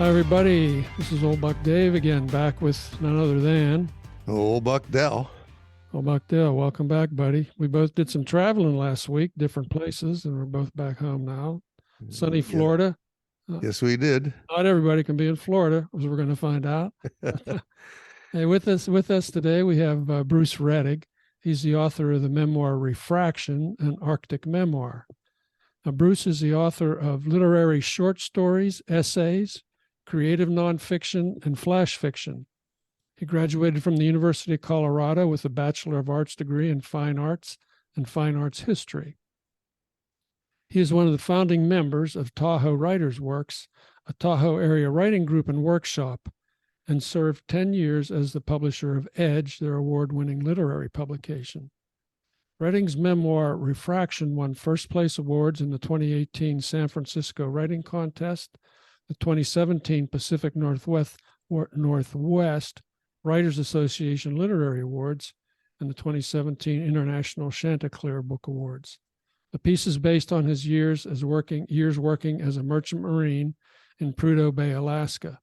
Hi, everybody. This is Old Buck Dave again, back with none other than Old Buck Dell. Old Buck Dale. Welcome back, buddy. We both did some traveling last week, different places, and we're both back home now. Sunny Florida. Yes, we did. Not everybody can be in Florida, as we're going to find out. Hey, with us today, we have Bruce Rettig. He's the author of the memoir Refraction, an Arctic Memoir. Now, Bruce is the author of literary short stories, essays, creative nonfiction, and flash fiction. He graduated from the University of Colorado with a Bachelor of Arts degree in Fine Arts and Fine Arts History. He is one of the founding members of Tahoe Writers Works, a Tahoe area writing group and workshop, and served 10 years as the publisher of Edge, their award-winning literary publication. Rettig's memoir, Refraction, won first-place awards in the 2018 San Francisco Writing Contest, the 2017 Pacific Northwest Writers Association Literary Awards, and the 2017 International Chanticleer Book Awards. The piece is based on his years working as a merchant marine in Prudhoe Bay, Alaska.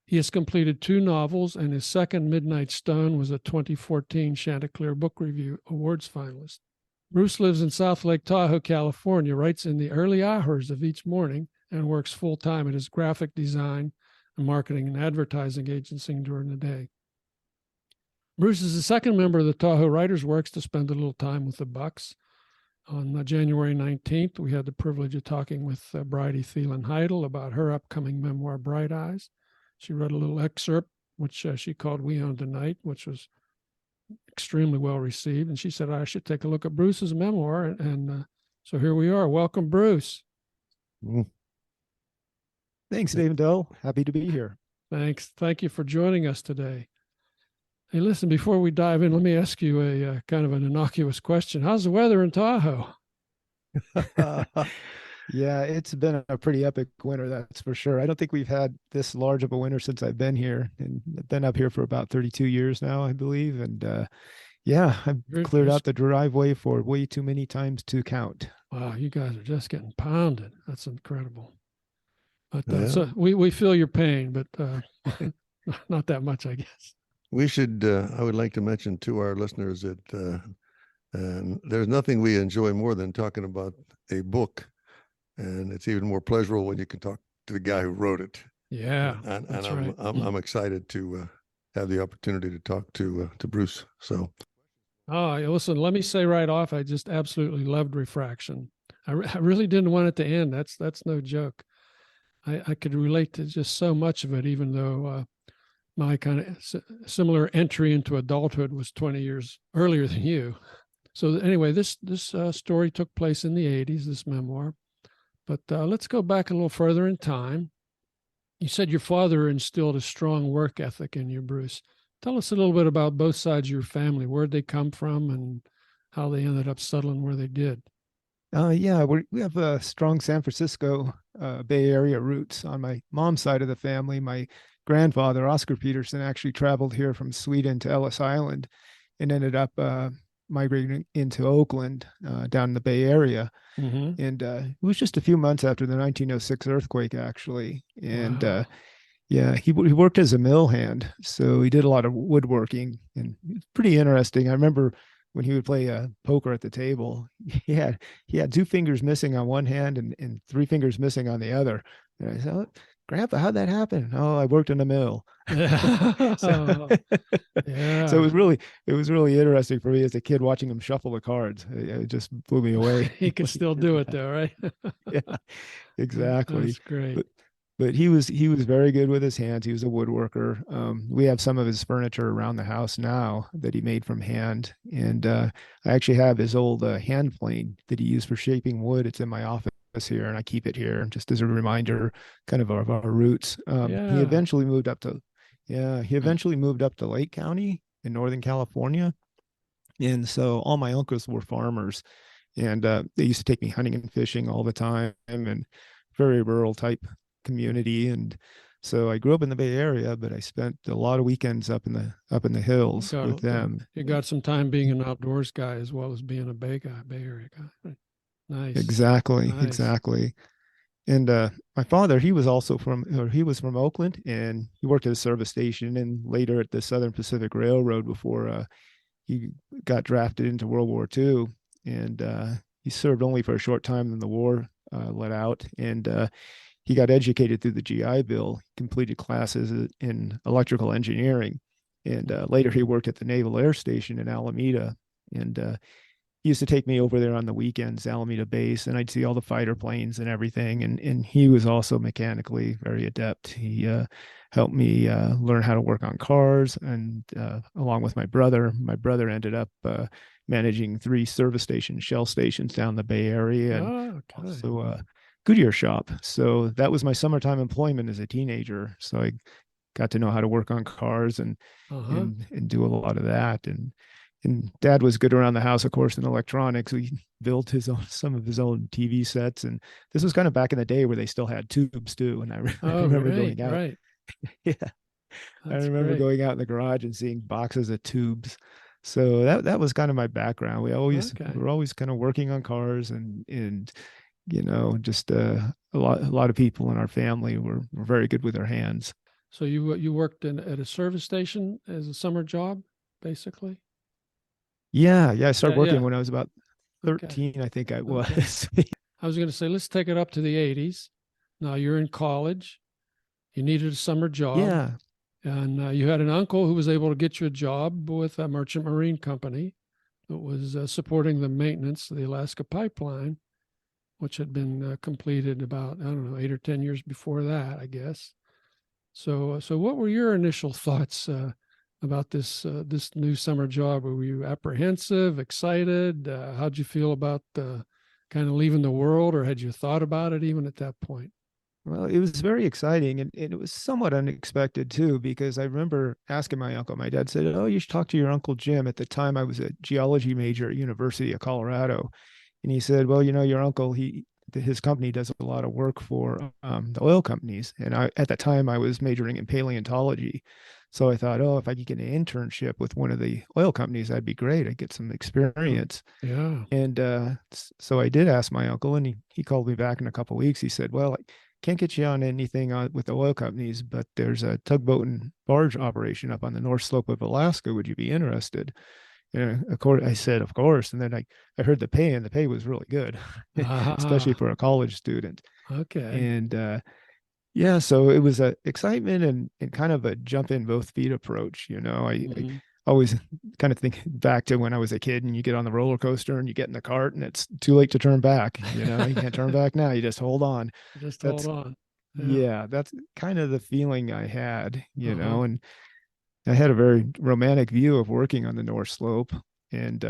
He has completed 2 novels, and his second, Midnight Stone, was a 2014 Chanticleer Book Review Awards finalist. Bruce lives in South Lake Tahoe, California, writes in the early hours of each morning, and works full-time at his graphic design and marketing and advertising agency during the day. Bruce is the second member of the Tahoe Writers Works to spend a little time with the Bucks. On January 19th, we had the privilege of talking with Bridie Thielen Heidel about her upcoming memoir, Bright Eyes. She read a little excerpt, which she called We Own Tonight, which was extremely well received. And she said, I should take a look at Bruce's memoir. And so here we are. Welcome, Bruce. Thanks, Dave and Dell. Happy to be here. Thanks. Thank you for joining us today. Hey, listen, before we dive in, let me ask you a kind of an innocuous question. How's the weather in Tahoe? Yeah, it's been a pretty epic winter, that's for sure. I don't think we've had this large of a winter since I've been here, and I've been up here for about 32 years now, I believe. And yeah, I've cleared out the driveway for way too many times to count. Wow, you guys are just getting pounded. That's incredible. But so we feel your pain, but not that much, I guess. We should, I would like to mention to our listeners that there's nothing we enjoy more than talking about a book. And it's even more pleasurable when you can talk to the guy who wrote it. Yeah, and right. I'm excited to have the opportunity to talk to Bruce. So, listen, let me say right off, I just absolutely loved Refraction. I really didn't want it to end. That's no joke. I could relate to just so much of it, even though my kind of similar entry into adulthood was 20 years earlier than you. So anyway, this story took place in the 80s, this memoir. But let's go back a little further in time. You said your father instilled a strong work ethic in you, Bruce. Tell us a little bit about both sides of your family. Where'd they come from and how they ended up settling where they did? Yeah, we have a strong San Francisco Bay Area roots on my mom's side of the family. My grandfather, Oscar Peterson, actually traveled here from Sweden to Ellis Island and ended up migrating into Oakland down in the Bay Area. Mm-hmm. And it was just a few months after the 1906 earthquake, actually. And Wow. yeah, he worked as a mill hand, so he did a lot of woodworking, and it's pretty interesting. I remember when he would play poker at the table, he had 2 fingers missing on one hand and 3 fingers missing on the other. And I said, Grandpa, how'd that happen? Oh, I worked in a mill. So, Yeah. So it was really interesting for me as a kid watching him shuffle the cards. It just blew me away. He could still do it though, right? Yeah, exactly. That's great. But he was very good with his hands. He was a woodworker. We have some of his furniture around the house now that he made from hand. And I actually have his old hand plane that he used for shaping wood. It's in my office here, and I keep it here just as a reminder kind of our roots. He eventually moved up to Lake County in Northern California. And so all my uncles were farmers, and they used to take me hunting and fishing all the time, and very rural type community. And so I grew up in the Bay Area, but I spent a lot of weekends up in the hills with them. You got some time being an outdoors guy as well as being a Bay Area guy. Right? Nice. Exactly. And my father, he was also he was from Oakland, and he worked at a service station and later at the Southern Pacific Railroad before he got drafted into World War II. And he served only for a short time, then the war let out. And he got educated through the GI Bill, completed classes in electrical engineering. And later he worked at the Naval Air Station in Alameda. And he used to take me over there on the weekends, Alameda Base, and I'd see all the fighter planes and everything. And he was also mechanically very adept. He helped me learn how to work on cars, and along with my brother. My brother ended up managing 3 service stations, Shell stations down the Bay Area, and Okay. also a Goodyear shop. So that was my summertime employment as a teenager. So I got to know how to work on cars and and do a lot of that. And Dad was good around the house, of course, in electronics. We built some of his own TV sets, and this was kind of back in the day where they still had tubes too. And I Oh, remember right, going out. right. Yeah, I That's remember great. going out in the garage and seeing boxes of tubes. So that was kind of my background. Okay. We were always kind of working on cars, and just a lot of people in our family were very good with their hands. So you worked at a service station as a summer job, basically? Yeah, I started Yeah, working yeah. when I was about Okay. 13, I think I Okay. was. I was going to say, let's take it up to the 80s. Now you're in college. You needed a summer job, Yeah. and you had an uncle who was able to get you a job with a merchant marine company that was supporting the maintenance of the Alaska pipeline, which had been completed about, I don't know, 8 or 10 years before that, I guess. So what were your initial thoughts about this new summer job? Were you apprehensive, excited? How'd you feel about kind of leaving the world, or had you thought about it even at that point? Well, it was very exciting, and it was somewhat unexpected too, because I remember asking my uncle. My dad said, "Oh, you should talk to your Uncle Jim." At the time, I was a geology major at University of Colorado. And he said, "Well, your uncle, his company does a lot of work for the oil companies." And at that time, I was majoring in paleontology. So I thought, oh, if I could get an internship with one of the oil companies, that'd be great. I'd get some Oh, experience. yeah. And so I did ask my uncle, and he called me back in a couple of weeks. He said, "Well, I can't get you on anything with the oil companies, but there's a tugboat and barge operation up on the North Slope of Alaska. Would you be interested?" And of course, I said, "Of course." And then I heard the pay, and the pay was really good, especially Ah, for a college student. okay. And yeah, so it was a excitement and kind of a jump in both feet approach. I Hmm. always kind of think back to when I was a kid and you get on the roller coaster and you get in the cart and it's too late to turn back. You can't turn back now. You just hold on. Just hold That's on. Yeah. Yeah, that's kind of the feeling I had, Uh-huh. and I had a very romantic view of working on the North Slope. And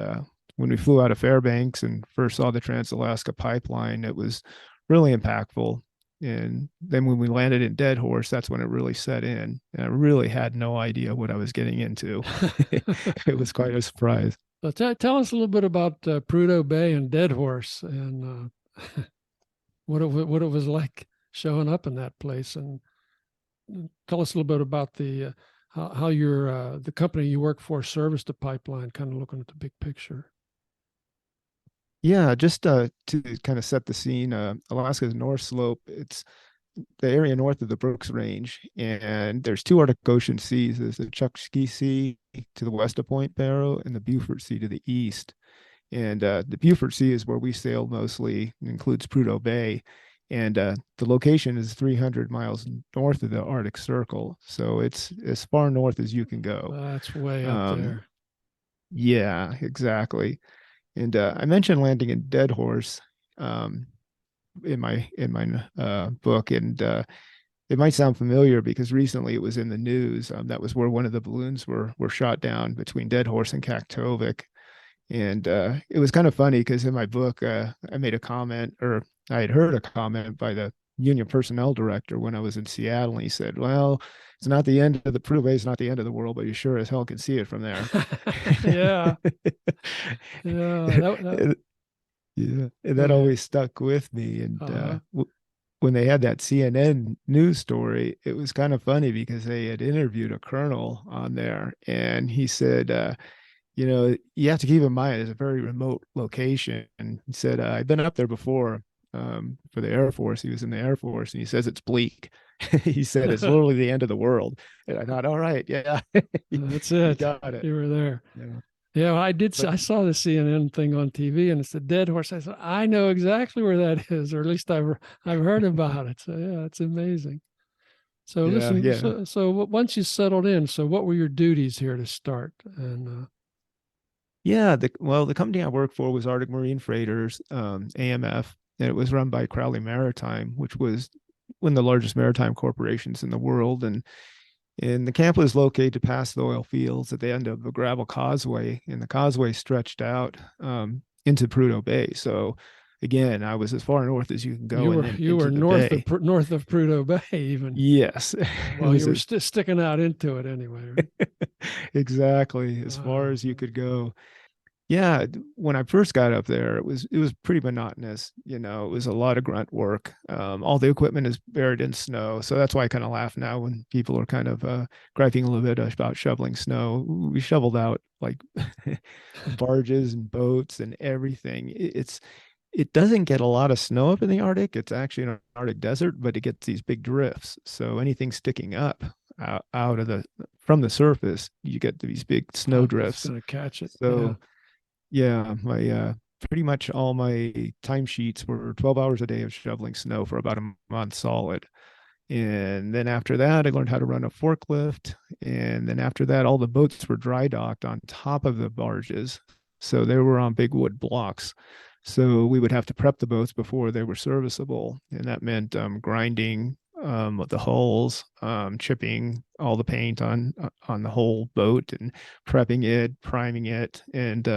when we flew out of Fairbanks and first saw the Trans-Alaska Pipeline, it was really impactful. And then when we landed in Dead Horse, that's when it really set in. And I really had no idea what I was getting into. It was quite a surprise. So tell us a little bit about Prudhoe Bay and Dead Horse, and what it was like showing up in that place, and tell us a little bit about how your the company you work for serviced the pipeline, kind of looking at the big picture. Yeah, just to kind of set the scene, Alaska's North Slope, it's the area north of the Brooks Range, and there's 2 Arctic Ocean seas. There's the Chukchi Sea to the west of Point Barrow and the Beaufort Sea to the east. And the Beaufort Sea is where we sail mostly, it includes Prudhoe Bay. And the location is 300 miles north of the Arctic Circle. So it's as far north as you can go. That's way up Um, there. yeah, exactly. And I mentioned landing in Dead Horse um, in my book, and it might sound familiar because recently it was in the news. That was where one of the balloons were shot down between Dead Horse and Kaktovik. And it was kind of funny because in my book, I made a comment, or I had heard a comment by the union personnel director when I was in Seattle. And he said, "Well, it's not the end of the Prudhoe Bay is not the end of the world, but you sure as hell can see it from there." Yeah, yeah. And- yeah. And Go that ahead. always stuck with me. And Uh-huh. when they had that CNN news story, it was kind of funny because they had interviewed a colonel on there, and he said, you have to keep in mind it's a very remote location. And he said, "I've been up there before, for the Air Force. He was in the Air Force, and he says it's bleak. He said it's literally the end of the world. And I thought, all right, yeah, That's you it. got it. You were there. Yeah. Yeah, I did. But I saw the CNN thing on TV, and it's a dead horse. I said, I know exactly where that is, or at least I've heard about it. So yeah, it's amazing. So yeah, listen, yeah. so once you settled in, so what were your duties here to start? And Yeah, the company I worked for was Arctic Marine Freighters, AMF, and it was run by Crowley Maritime, which was one of the largest maritime corporations in the world. And the camp was located past the oil fields at the end of a gravel causeway, and the causeway stretched out into Prudhoe Bay. So again, I was as far north as you can go, and then you into were the north bay. of north of Prudhoe Bay, even. Yes, Well, you were sticking out into it anyway. Right? exactly as far Wow. as you could go. Yeah, when I first got up there, it was pretty monotonous. You know, it was a lot of grunt work. All the equipment is buried in snow, so that's why I kind of laugh now when people are kind of griping a little bit about shoveling snow. We shoveled out like barges and boats and everything. It doesn't get a lot of snow up in the Arctic. It's actually an Arctic desert, but it gets these big drifts. So anything sticking up out of from the surface, you get these big snow It's drifts. going to catch it. So yeah, my pretty much all my timesheets were 12 hours a day of shoveling snow for about a month solid. And then after that, I learned how to run a forklift. And then after that, all the boats were dry docked on top of the barges. So they were on big wood blocks. So we would have to prep the boats before they were serviceable. And that meant grinding the hulls, chipping all the paint on the whole boat, and prepping it, priming it, and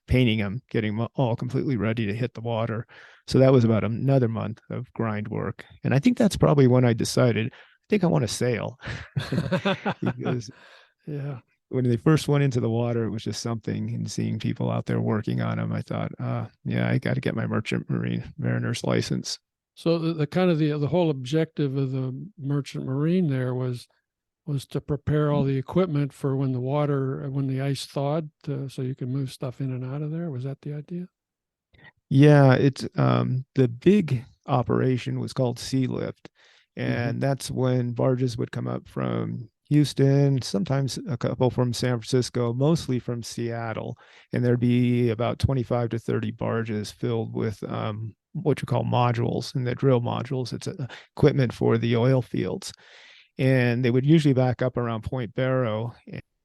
painting them, getting them all completely ready to hit the water. So that was about another month of grind work. And I think that's probably when I decided, I think I want to sail. Because yeah. when they first went into the water, it was just something, and seeing people out there working on them, I thought, yeah, I got to get my merchant mariner's license. So the kind of the whole objective of the merchant marine there was to prepare all the equipment for when the ice thawed, so you can move stuff in and out of there. Was that the idea? Yeah, it's the big operation was called Sea Lift, and that's when barges would come up from Houston, sometimes a couple from San Francisco, mostly from Seattle, and there'd be about 25 to 30 barges filled with what you call modules, and the drill modules. It's equipment for the oil fields, and they would usually back up around Point Barrow.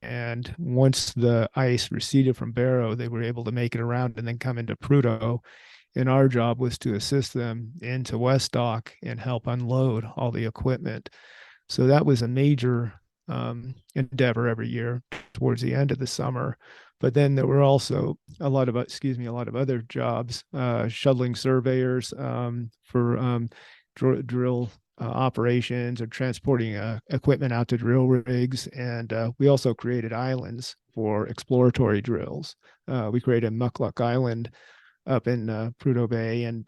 And once the ice receded from Barrow, they were able to make it around and then come into Prudhoe. And our job was to assist them into West Dock and help unload all the equipment. So that was a major endeavor every year towards the end of the summer. But then there were also a lot of other jobs, shuttling surveyors for drill operations, or transporting equipment out to drill rigs. And we also created islands for exploratory drills. We created Muckluck Island up in Prudhoe Bay, and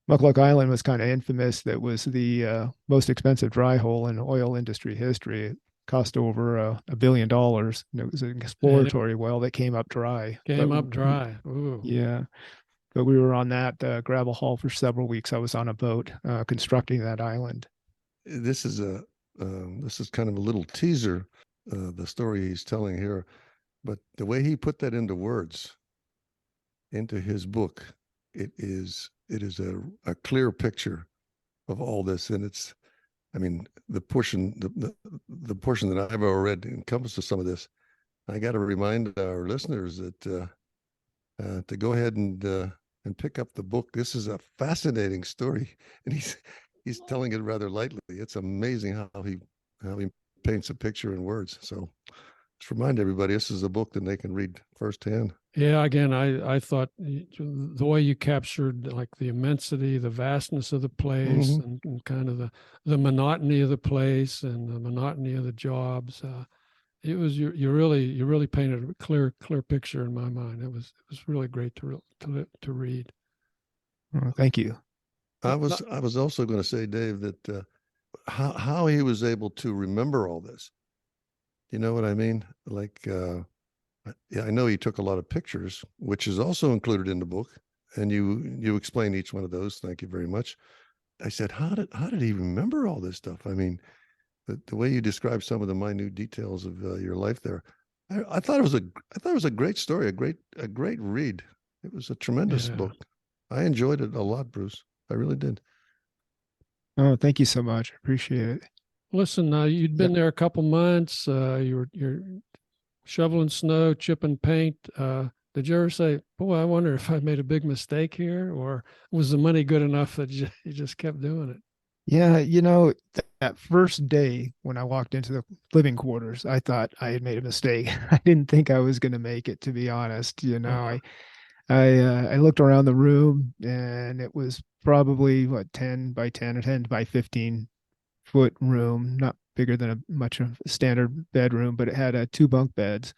Muckluck Island was kind of infamous. That was the most expensive dry hole in oil industry history. It cost over $1 billion. And it was an exploratory well that came up dry. Ooh. Yeah. But we were on that gravel haul for several weeks. I was on a boat constructing that island. This is kind of a little teaser, the story he's telling here, but the way he put that into words, into his book, it is a clear picture of all this. And it's, I mean, the portion that I've ever read encompasses some of this. I got to remind our listeners that to go ahead and pick up the book. This is a fascinating story, and he's telling it rather lightly. It's amazing how he paints a picture in words. So just remind everybody, this is a book that they can read firsthand. Yeah, again, I thought the way you captured like the immensity, the vastness of the place, and kind of the monotony of the place and the monotony of the jobs. It was you really painted a clear picture in my mind. It was really great to read. Thank you. I was also going to say, Dave, that how he was able to remember all this. You know what I mean? Like, yeah, I know he took a lot of pictures, which is also included in the book, and you explain each one of those. Thank you very much. I said, how did he remember all this stuff? I mean, the way you describe some of the minute details of your life there, I thought it was a great story, a great read. It was a tremendous Yeah. book. I enjoyed it a lot, Bruce. I really did. Oh, thank you so much. I appreciate it. Listen, you'd been there a couple months. You're shoveling snow, chipping paint. Did you ever say, "Boy, I wonder if I made a big mistake here," or was the money good enough that you just kept doing it? Yeah, that first day when I walked into the living quarters, I thought I had made a mistake. I didn't think I was going to make it, to be honest. I looked around the room, and it was probably 10 by 10 or 10 by 15-foot room, not bigger than much of a standard bedroom, but it had 2 bunk beds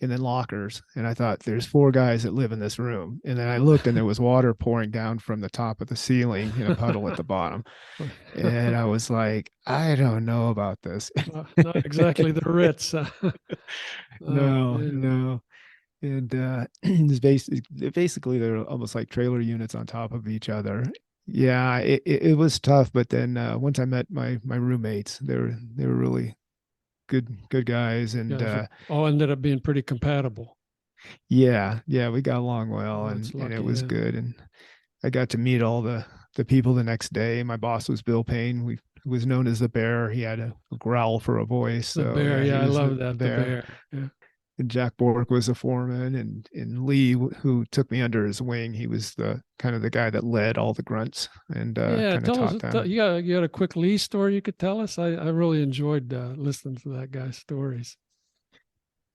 and then lockers. And I thought, there's 4 guys that live in this room. And then I looked, and there was water pouring down from the top of the ceiling in a puddle at the bottom. And I was like, I don't know about this. Not exactly the Ritz. No, Man. no. And it's basically they're almost like trailer units on top of each other. Yeah, it was tough, but then once I met my roommates, they were really good guys, and Guys all ended up being pretty compatible. yeah, we got along well, and lucky it was then. good, and I got to meet all the people the next day. My boss was Bill Payne. We was known as the Bear. He had a growl for a voice. The So bear, he I was love that. The bear. Yeah. And Jack Bork was the foreman, and Lee, who took me under his wing, he was the kind of the guy that led all the grunts and Yeah, kind of tell us. taught them. You got a quick Lee story you could tell us? I really enjoyed listening to that guy's stories.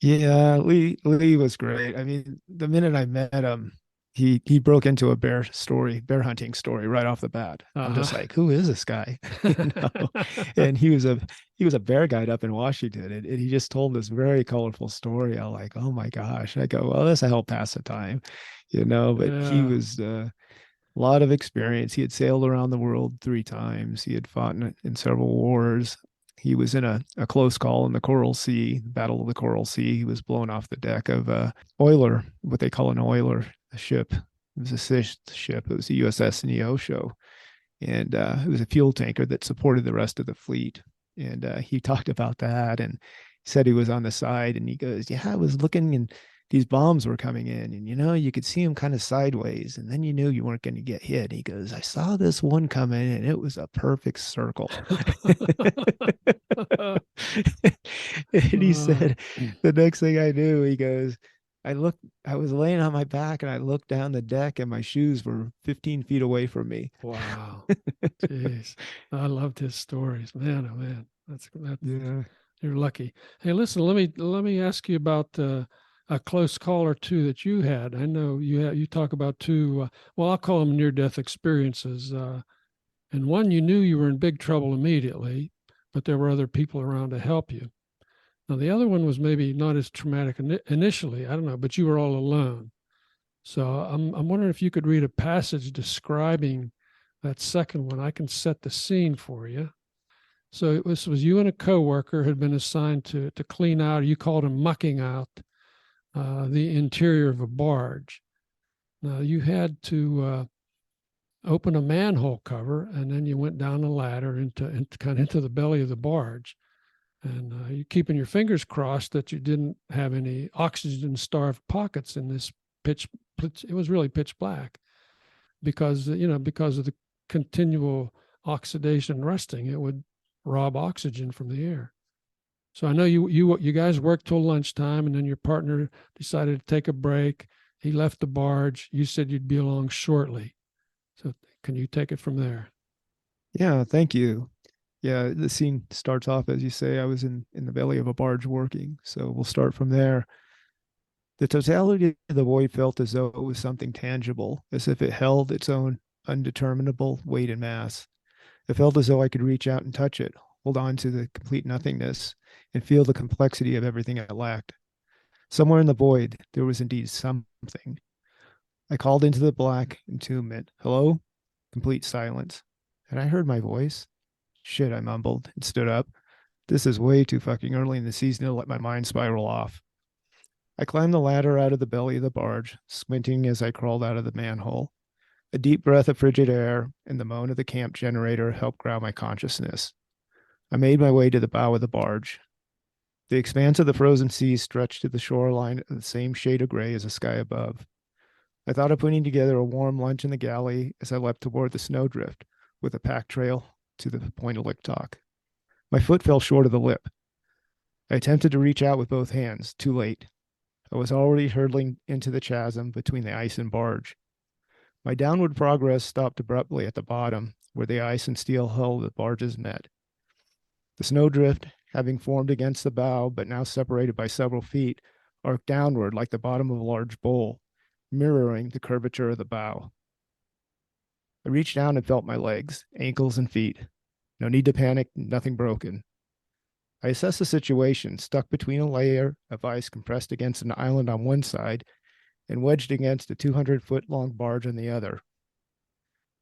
Yeah, Lee was great. I mean, the minute I met him, he broke into a bear hunting story right off the bat. I'm just like, who is this guy? And he was a bear guide up in Washington, and he just told this very colorful story. I'm like, oh my gosh. I go, well, this will help pass the time, but he was a lot of experience. He had sailed around the world 3 times. He had fought in several wars. He was in a close call in the Coral Sea, Battle of the Coral Sea. He was blown off the deck of a oiler, what they call an oiler, a ship. It was a ship. It was a USS Neosho. And it was a fuel tanker that supported the rest of the fleet. And he talked about that, and said he was on the side, and he goes, yeah, I was looking, and these bombs were coming in, and you could see them kind of sideways, and then you knew you weren't going to get hit. He goes, I saw this one coming, and it was a perfect circle. And he said, the next thing I knew, he goes, I was laying on my back, and I looked down the deck, and my shoes were 15 feet away from me. Wow. Jeez. I loved his stories. Man, oh man. That's Yeah. You're lucky. Hey, listen, let me ask you about a close call or two that you had. I know you talk about 2, well, I'll call them near-death experiences. And one, you knew you were in big trouble immediately, but there were other people around to help you. Now, the other one was maybe not as traumatic initially. I don't know, but you were all alone. So I'm wondering if you could read a passage describing that second one. I can set the scene for you. So this was you and a coworker had been assigned to clean out, or you called them mucking out, the interior of a barge. Now you had to open a manhole cover, and then you went down a ladder into the belly of the barge. And you're keeping your fingers crossed that you didn't have any oxygen-starved pockets in this it was really pitch black, because of the continual oxidation and rusting, it would rob oxygen from the air. So I know you guys worked till lunchtime, and then your partner decided to take a break. He left the barge. You said you'd be along shortly. So can you take it from there? Yeah, thank you. Yeah, the scene starts off, as you say, I was in the belly of a barge working. So we'll start from there. The totality of the void felt as though it was something tangible, as if it held its own undeterminable weight and mass. It felt as though I could reach out and touch it, hold on to the complete nothingness, and feel the complexity of everything I lacked. Somewhere in the void, there was indeed something. I called into the black entombment. Hello? Complete silence. Had I heard my voice? Shit, I mumbled and stood up. This is way too fucking early in the season to let my mind spiral off. I climbed the ladder out of the belly of the barge, squinting as I crawled out of the manhole. A deep breath of frigid air and the moan of the camp generator helped ground my consciousness. I made my way to the bow of the barge. The expanse of the frozen sea stretched to the shoreline of the same shade of gray as the sky above. I thought of putting together a warm lunch in the galley as I leapt toward the snowdrift with a pack trail to the point of Licktock. My foot fell short of the lip. I attempted to reach out with both hands, too late. I was already hurtling into the chasm between the ice and barge. My downward progress stopped abruptly at the bottom, where the ice and steel hull of the barges met. The snowdrift, having formed against the bow but now separated by several feet, arced downward like the bottom of a large bowl, mirroring the curvature of the bow. I reached down and felt my legs, ankles, and feet. No need to panic, nothing broken. I assessed the situation, stuck between a layer of ice compressed against an island on one side and wedged against a 200-foot-long barge on the other.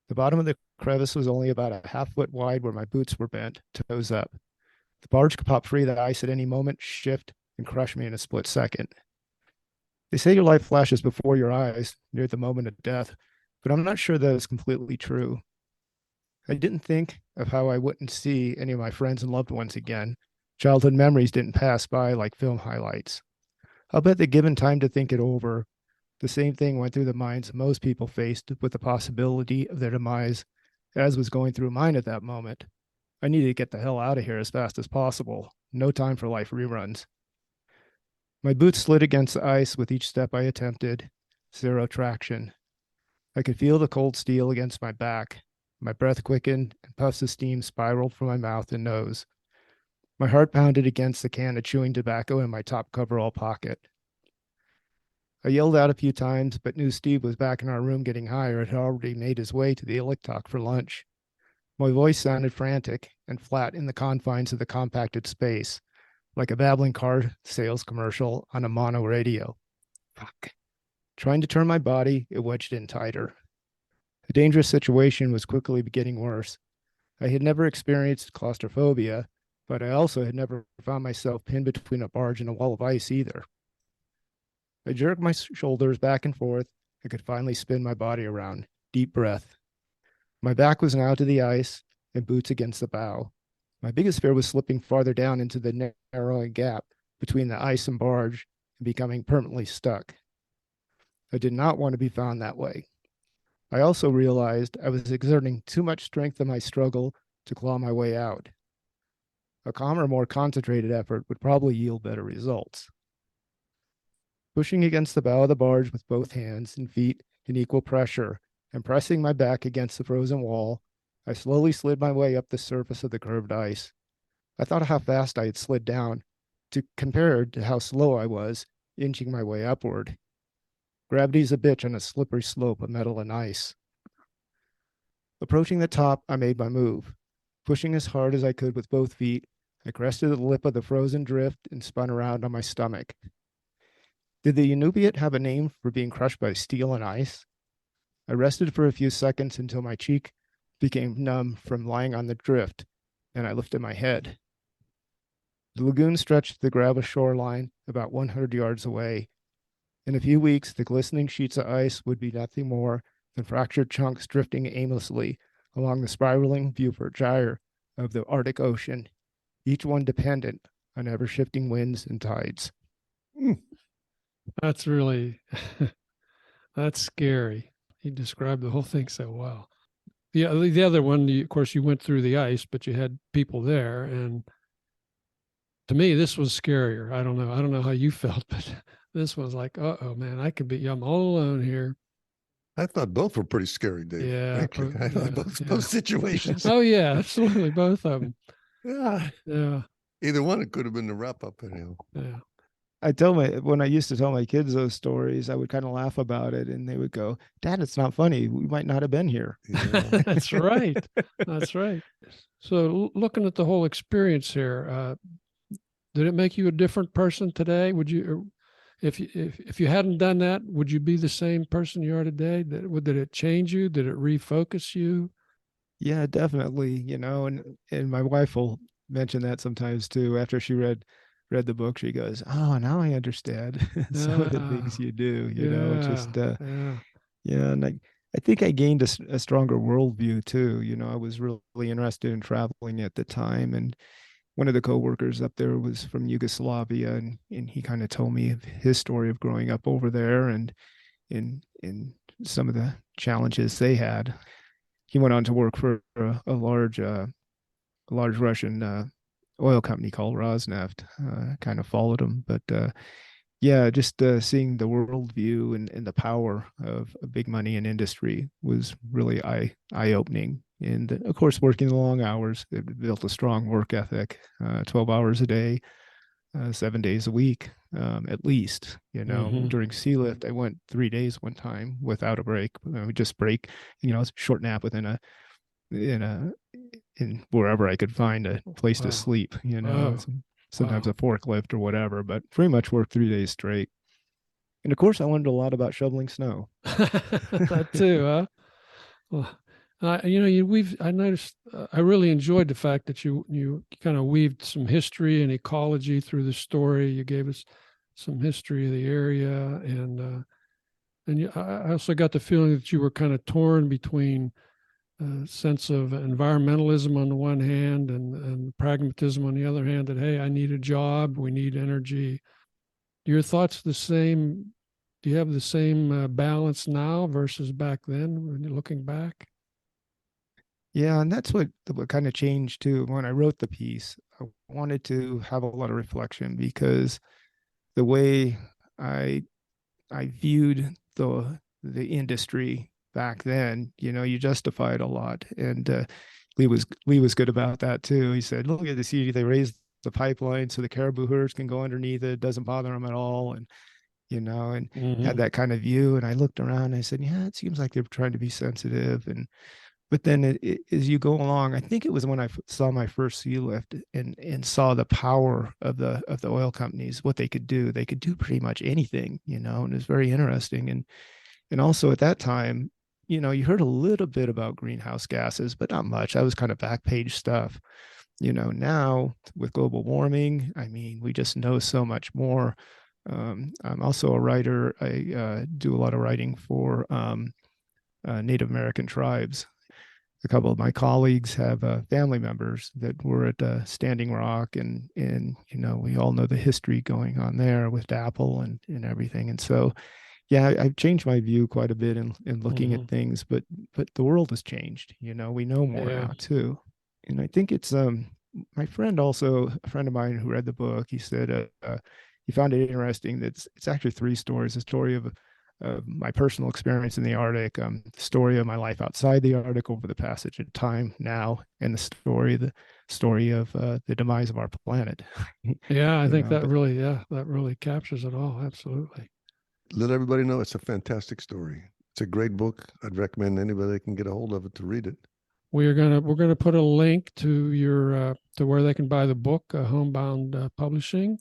The bottom of the crevice was only about a half-foot wide where my boots were bent, toes up. The barge could pop free of the ice at any moment, shift, and crush me in a split second. They say your life flashes before your eyes near the moment of death, but I'm not sure that is completely true. I didn't think of how I wouldn't see any of my friends and loved ones again. Childhood memories didn't pass by like film highlights. I'll bet that given time to think it over, the same thing went through the minds of most people faced with the possibility of their demise, as was going through mine at that moment. I needed to get the hell out of here as fast as possible. No time for life reruns. My boots slid against the ice with each step I attempted. Zero traction. I could feel the cold steel against my back. My breath quickened and puffs of steam spiraled from my mouth and nose. My heart pounded against the can of chewing tobacco in my top coverall pocket. I yelled out a few times, but knew Steve was back in our room getting higher and had already made his way to the Licktock for lunch. My voice sounded frantic and flat in the confines of the compacted space, like a babbling car sales commercial on a mono radio. Fuck. Trying to turn my body, it wedged in tighter. The dangerous situation was quickly getting worse. I had never experienced claustrophobia, but I also had never found myself pinned between a barge and a wall of ice either. I jerked my shoulders back and forth and could finally spin my body around. Deep breath. My back was now to the ice and boots against the bow. My biggest fear was slipping farther down into the narrowing gap between the ice and barge and becoming permanently stuck. I did not want to be found that way. I also realized I was exerting too much strength in my struggle to claw my way out. A calmer, more concentrated effort would probably yield better results. Pushing against the bow of the barge with both hands and feet in equal pressure and pressing my back against the frozen wall, I slowly slid my way up the surface of the curved ice. I thought of how fast I had slid down compared to how slow I was, inching my way upward. Gravity's a bitch on a slippery slope of metal and ice. Approaching the top, I made my move. Pushing as hard as I could with both feet, I crested the lip of the frozen drift and spun around on my stomach. Did the Inupiat have a name for being crushed by steel and ice? I rested for a few seconds until my cheek became numb from lying on the drift, and I lifted my head. The lagoon stretched to the gravel shoreline about 100 yards away. In a few weeks, the glistening sheets of ice would be nothing more than fractured chunks drifting aimlessly along the spiraling Beaufort Gyre of the Arctic Ocean, each one dependent on ever-shifting winds and tides. That's really, that's scary. He described the whole thing so well. The other one, of course, you went through the ice, but you had people there. And to me, this was scarier. I don't know how you felt, but this was like, uh-oh, man, I'm all alone here. I thought both were pretty scary, Dave. Yeah. Frankly. I thought both situations. Oh, yeah, absolutely. Both of them. Yeah. Yeah. Either one, it could have been the wrap up anyhow. Yeah. When I used to tell my kids those stories, I would kind of laugh about it and they would go, Dad, it's not funny. We might not have been here. Yeah. That's right. That's right. So looking at the whole experience here, did it make you a different person today? Would you, if you hadn't done that, would you be the same person you are today? Did it change you? Did it refocus you? Yeah, definitely. And my wife will mention that sometimes too. After she read the book, she goes, "Oh, now I understand some of the things you do." Yeah. And I think I gained a stronger worldview too. You know, I was really interested in traveling at the time, and one of the coworkers up there was from Yugoslavia, and he kind of told me of his story of growing up over there and in some of the challenges they had. He went on to work for a large Russian oil company called Rosneft. Kind of followed him, but yeah, just seeing the worldview and the power of big money and industry was really eye opening. And of course, working the long hours, it built a strong work ethic, 12 hours a day, 7 days a week, at least. You know, during sea lift, I went 3 days one time without a break. We just break, you know, short nap within in wherever I could find a place to sleep. You know, sometimes a forklift or whatever, but pretty much worked 3 days straight. And of course, I learned a lot about shoveling snow. That too, huh? Well, I noticed I really enjoyed the fact that you kind of weaved some history and ecology through the story. You gave us some history of the area, and I also got the feeling that you were kind of torn between a sense of environmentalism on the one hand and pragmatism on the other hand. That hey, I need a job, we need energy. Your thoughts the same? Do you have the same balance now versus back then when you're looking back? Yeah, and that's what kind of changed too. When I wrote the piece, I wanted to have a lot of reflection because the way I viewed the industry back then, you know, you justified a lot, and Lee was good about that too. He said, "Look at the see, they raised the pipeline so the caribou herds can go underneath it. It doesn't bother them at all," and you know, and had that kind of view. And I looked around, and I said, "Yeah, it seems like they're trying to be sensitive." And but then as you go along, I think it was when I saw my first sea lift and saw the power of the oil companies, what they could do. They could do pretty much anything, you know, and it was very interesting. And also at that time, you know, you heard a little bit about greenhouse gases, but not much. That was kind of back page stuff. You know, now with global warming, I mean, we just know so much more. I'm also a writer. I do a lot of writing for Native American tribes. A couple of my colleagues have family members that were at Standing Rock, and you know, we all know the history going on there with DAPL and everything. And so, yeah, I've changed my view quite a bit in looking at things, but the world has changed. You know, we know more now too, and I think it's my friend, also a friend of mine who read the book. He said he found it interesting that it's actually 3 stories: a story of my personal experience in the Arctic, the story of my life outside the Arctic over the passage of time now, and the story of the demise of our planet. Yeah, I think that really captures it all. Absolutely. Let everybody know it's a fantastic story. It's a great book. I'd recommend anybody that can get a hold of it to read it. We're gonna put a link to your to where they can buy the book, Homebound Publishing,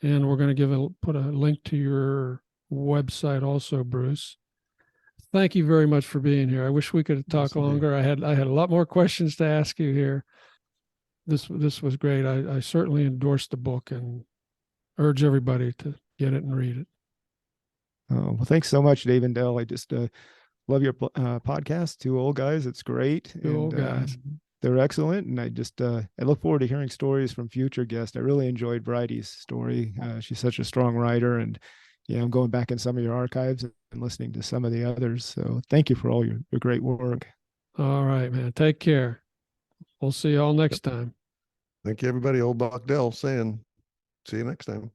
and we're gonna put a link to your website also, Bruce. Thank you very much for being here. I wish we could talk longer. I had a lot more questions to ask you here. This was great. I certainly endorse the book and urge everybody to get it and read it. Oh, well, thanks so much, Dave and Dell. I just love your podcast, Two Old Guys. It's great. Two Old Guys. They're excellent. And I look forward to hearing stories from future guests. I really enjoyed Bridie's story. She's such a strong writer. And yeah, I'm going back in some of your archives and listening to some of the others. So thank you for all your great work. All right, man. Take care. We'll see you all next time. Thank you, everybody. Old Buck Dell saying, see you next time.